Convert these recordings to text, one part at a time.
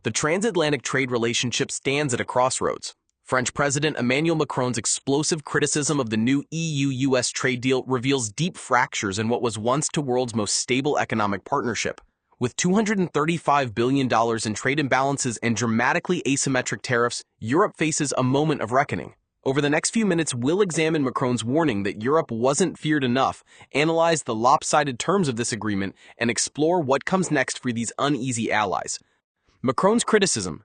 The transatlantic trade relationship stands at a crossroads. French President Emmanuel Macron's explosive criticism of the new EU-US trade deal reveals deep fractures in what was once the world's most stable economic partnership. With $235 billion in trade imbalances and dramatically asymmetric tariffs, Europe faces a moment of reckoning. Over the next few minutes, we'll examine Macron's warning that Europe wasn't feared enough, analyze the lopsided terms of this agreement, and explore what comes next for these uneasy allies. Macron's criticism.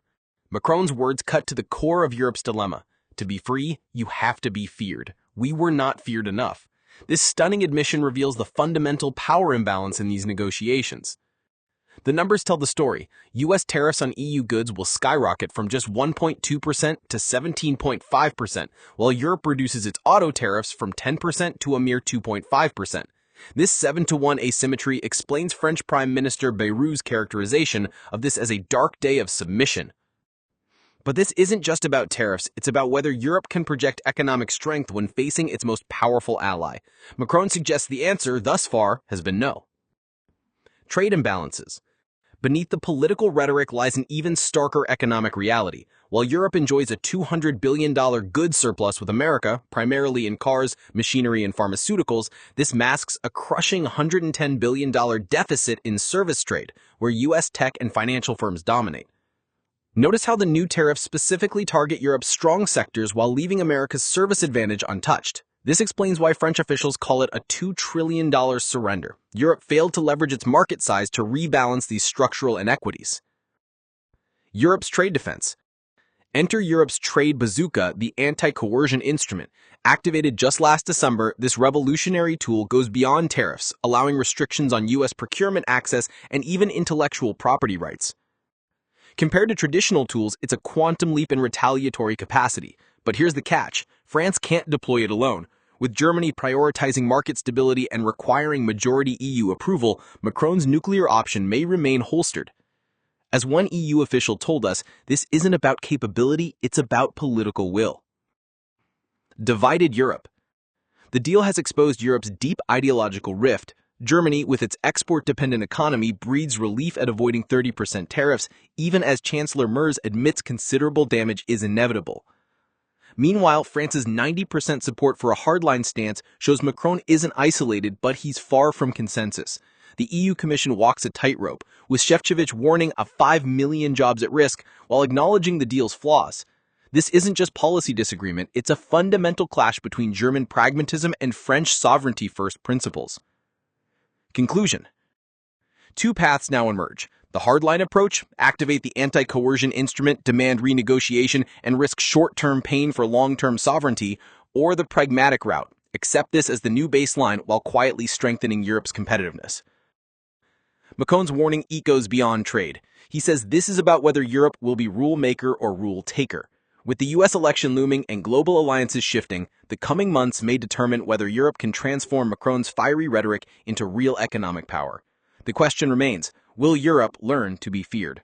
Macron's words cut to the core of Europe's dilemma. To be free, you have to be feared. We were not feared enough. This stunning admission reveals the fundamental power imbalance in these negotiations. The numbers tell the story. U.S. tariffs on EU goods will skyrocket from just 1.2% to 17.5%, while Europe reduces its auto tariffs from 10% to a mere 2.5%. This 7-to-1 asymmetry explains French Prime Minister Bayrou's characterization of this as a dark day of submission. But this isn't just about tariffs, it's about whether Europe can project economic strength when facing its most powerful ally. Macron suggests the answer, thus far, has been no. Trade imbalances. Beneath the political rhetoric lies an even starker economic reality. While Europe enjoys a $200 billion goods surplus with America, primarily in cars, machinery, and pharmaceuticals, this masks a crushing $110 billion deficit in service trade, where U.S. tech and financial firms dominate. Notice how the new tariffs specifically target Europe's strong sectors while leaving America's service advantage untouched. This explains why French officials call it a $2 trillion surrender. Europe failed to leverage its market size to rebalance these structural inequities. Europe's trade defense. Enter Europe's trade bazooka, the anti-coercion instrument. Activated just last December, this revolutionary tool goes beyond tariffs, allowing restrictions on U.S. procurement access and even intellectual property rights. Compared to traditional tools, it's a quantum leap in retaliatory capacity. But here's the catch. France can't deploy it alone. With Germany prioritizing market stability and requiring majority EU approval, Macron's nuclear option may remain holstered. As one EU official told us, this isn't about capability, it's about political will. Divided Europe. The deal has exposed Europe's deep ideological rift. Germany, with its export-dependent economy, breathes relief at avoiding 30% tariffs, even as Chancellor Merz admits considerable damage is inevitable. Meanwhile, France's 90% support for a hardline stance shows Macron isn't isolated, but he's far from consensus. The EU Commission walks a tightrope, with Šefčovič warning of 5 million jobs at risk while acknowledging the deal's flaws. This isn't just policy disagreement, it's a fundamental clash between German pragmatism and French sovereignty-first principles. Conclusion. Two paths now emerge. The hardline approach, activate the anti-coercion instrument, demand renegotiation, and risk short-term pain for long-term sovereignty, or the pragmatic route, accept this as the new baseline while quietly strengthening Europe's competitiveness. Macron's warning echoes beyond trade. He says this is about whether Europe will be rule maker or rule taker. With the US election looming and global alliances shifting, the coming months may determine whether Europe can transform Macron's fiery rhetoric into real economic power. The question remains, will Europe learn to be feared?